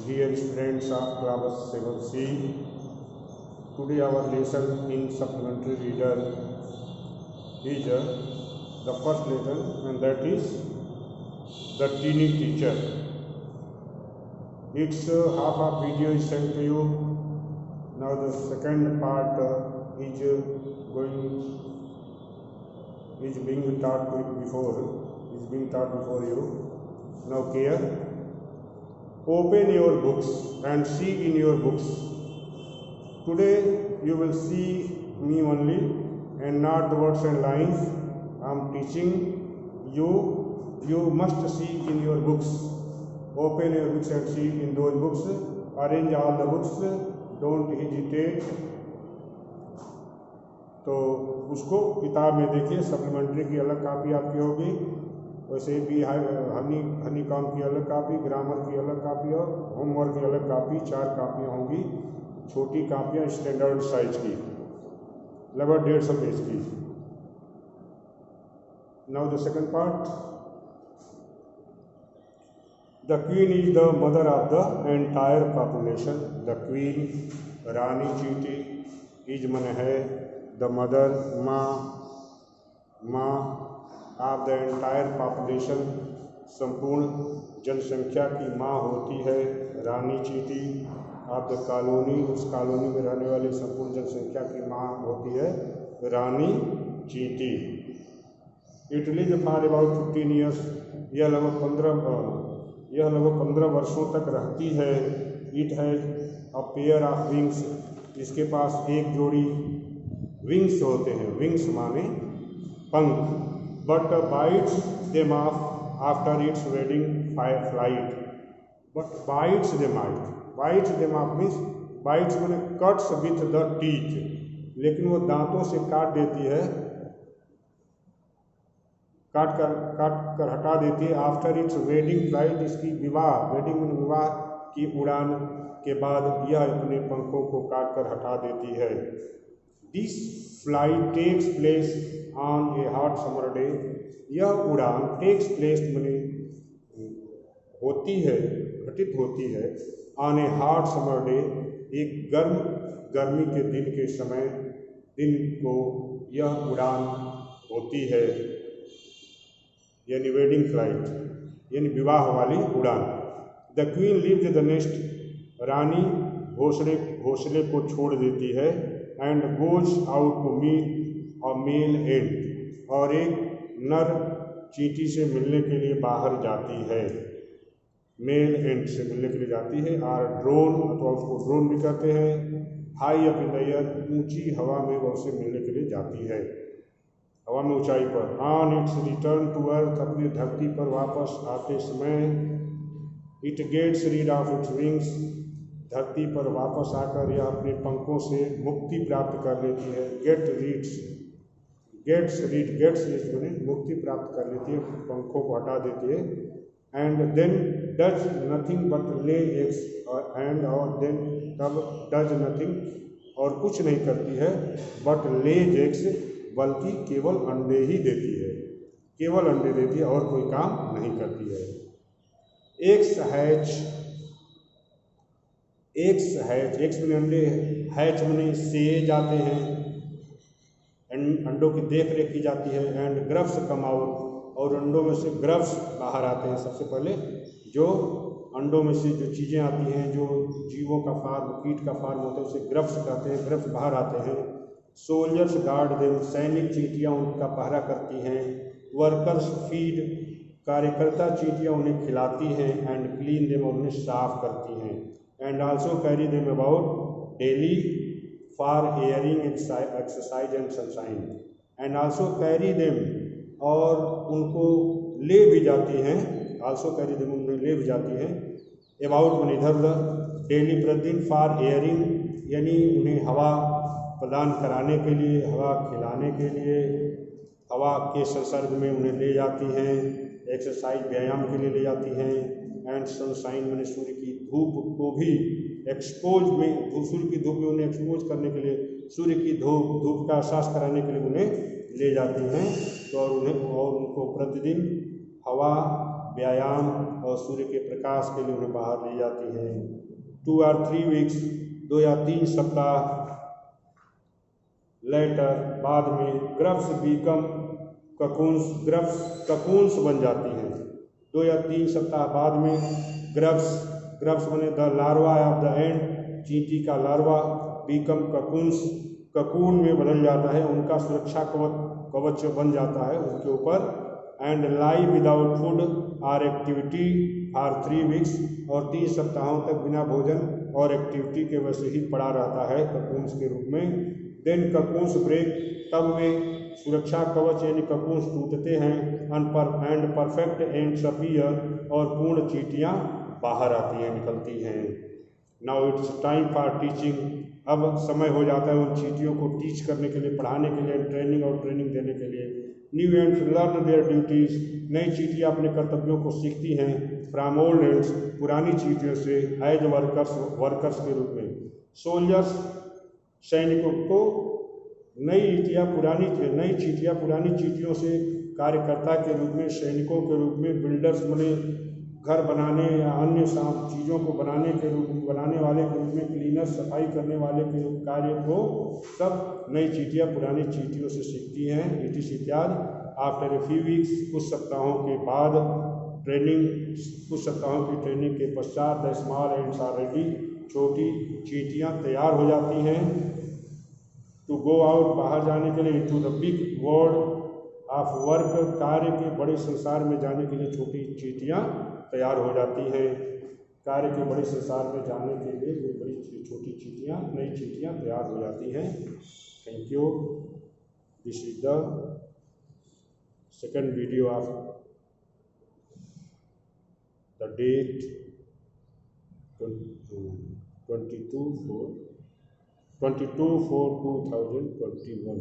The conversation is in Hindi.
Dear students of class 7C, today our lesson in supplementary reader is the first lesson, and that is the teeny teacher. Its half of video is sent to you. Now the second part is being taught before you. Now here, open your books and see in your books. Today you will see me only and not the words and lines. I am teaching you. You must see in your books. Open your books and see in those books. Arrange all the books. Don't hesitate. तो उसको किताब में देखिए. सप्लीमेंट्री की अलग कापी आपकी होगी, वैसे भी हनी कॉम की अलग कापी, ग्रामर की अलग कापी और होमवर्क की अलग कापी. 4 कापियाँ होंगी. छोटी कापियाँ स्टैंडर्ड साइज की, लगभग 150 पेज की. Now the second part. The queen is the mother of the entire population. The queen, रानी चींटी, इज मन है, द मदर माँ ऑफ द एंटायर पॉपुलेशन, संपूर्ण जनसंख्या की माँ होती है रानी चींटी. ऑफ द कॉलोनी, उस कॉलोनी में रहने वाली संपूर्ण जनसंख्या की माँ होती है रानी चींटी. It lived for about 15 years. यह लगभग 15 वर्षों तक रहती है. It has a pair of wings. इसके पास एक जोड़ी विंग्स होते हैं. विंग्स माने पंख. But bites them off after its wedding flight. But bites them off. Bites them off means bites माने cuts with the teeth. लेकिन वो दांतों से काट देती है, काट कर हटा देती है. आफ्टर इट्स वेडिंग फ्लाइट, इसकी विवाह, वेडिंग में विवाह की उड़ान के बाद यह अपने पंखों को काट कर हटा देती है. This flight takes place on a hot summer day. यह उड़ान टेक्स प्लेस माने होती है, घटित होती है, on a hot summer day, एक गर्मी के दिन को यह उड़ान होती है, यानी वेडिंग फ्लाइट, यानी विवाह वाली उड़ान. The queen leaves the nest. रानी घोंसले को छोड़ देती है. And goes out to meet a male ant. और एक नर चींटी से मिलने के लिए बाहर जाती है. मेल एंट से मिलने के लिए जाती है. और ड्रोन, अथवा उसको ड्रोन भी कहते हैं, high up in the air, ऊंची हवा में वह उससे मिलने के लिए जाती है, हवा में ऊंचाई पर. On its return to earth, अपनी धरती पर वापस आते समय, it gets rid of its wings, धरती पर वापस आकर यह अपने पंखों से मुक्ति प्राप्त कर लेती है. गेट्स मैंने मुक्ति प्राप्त कर लेती है, पंखों को हटा देती है. And then does nothing but lay eggs. And और देन तब डज नथिंग, और कुछ नहीं करती है, बट ले एग्स, बल्कि केवल अंडे ही देती है. केवल अंडे देती है और कोई काम नहीं करती है. एग्स मैंने अंडे, हैच मैंने सेए जाते हैं, अंडों की देख रेख की जाती है. एंड ग्रफ्स कम आउट, और अंडों में से ग्रफ्स बाहर आते हैं. सबसे पहले जो अंडों में से जो चीज़ें आती हैं, जो जीवों का फार्म, कीट का फार्म होता है, उसे ग्रफ्स कहते हैं. ग्रफ्स बाहर आते हैं. सोल्जर्स गार्ड देम, सैनिक चींटियाँ उनका पहरा करती हैं. वर्कर्स फीड, कार्यकर्ता चींटियाँ उन्हें खिलाती हैं. एंड क्लीन देम, और उन्हें साफ करती हैं. And also carry them about daily for airing exercise and sunshine. And also carry them, और उनको ले भी जाती हैं. आल्सो कैरी देम, उन्हें ले भी जाती हैं. अबाउट मन इधर उधर, डेली प्रतिदिन, फॉर एयरिंग यानी उन्हें हवा प्रदान कराने के लिए, हवा खिलाने के लिए, हवा के संसर्ग में उन्हें ले जाती हैं. एक्सरसाइज, व्यायाम के लिए ले जाती हैं. एंड सनशाइन मैंने सूर्य की धूप को भी सूर्य की धूप में उन्हें एक्सपोज करने के लिए, सूर्य की धूप का एहसास कराने के लिए उन्हें ले जाती हैं. तो और उनको प्रतिदिन हवा, व्यायाम और सूर्य के प्रकाश के लिए उन्हें बाहर ले जाती हैं। 2 or 3 weeks 2 या 3 सप्ताह लेटर बाद में ग्रफ्स बीकम ककून्स, ग्रफ्स ककून्स बन जाती हैं। 2 या 3 सप्ताह बाद में ग्रफ्स बने the larva of the end, चींटी का लार्वा, बीकम ककून्स, ककून में बदल जाता है, उनका सुरक्षा कवच बन जाता है उसके ऊपर। एंड लाई विदाउट फूड और एक्टिविटी फॉर 3 weeks, और 3 सप्ताहों तक बिना भोजन और एक्टिविटी के वैसे ही पड़ा रहता है ककून्स के रूप में। देन ककून्स ब्रेक, तब वे सुरक्षा कवच यानी ककून्स टूटते हैं। एंड परफेक्ट एंड्स अपीयर, और पूर्ण चींटियाँ बाहर आती हैं, निकलती हैं। Now it's time for teaching, अब समय हो जाता है उन चींटियों को टीच करने के लिए, पढ़ाने के लिए, ट्रेनिंग देने के लिए। New ends learn their duties, नई चींटियाँ अपने कर्तव्यों को सीखती हैं। फ्रॉम ओल्ड एंड्स, पुरानी चींटियों से, एज वर्कर्स के रूप में। सोल्जर्स, सैनिकों को, नई चींटियाँ पुरानी चींटियों से कार्यकर्ता के रूप में, सैनिकों के रूप में। बिल्डर्स बने, घर बनाने या अन्य चीज़ों को बनाने वाले के रूप में। क्लीनर्स, सफाई करने वाले के कार्य को सब नई चींटियाँ पुरानी चींटियों से सीखती हैं। इत्यादि। आफ्टर ए फ्यू वीक्स, कुछ सप्ताहों के बाद कुछ सप्ताहों की ट्रेनिंग के पश्चात the small ants are ready, छोटी चींटियाँ तैयार हो जाती हैं। टू गो आउट, बाहर जाने के लिए। To the big world of work, कार्य के बड़े संसार में जाने के लिए छोटी चींटियाँ तैयार हो जाती हैं। कार्य के बड़े संसार में जाने के लिए वे बड़ी छोटी चींटियाँ, नई चींटियाँ तैयार हो जाती हैं। Thank you. This is the second video of the date 22/4/2021।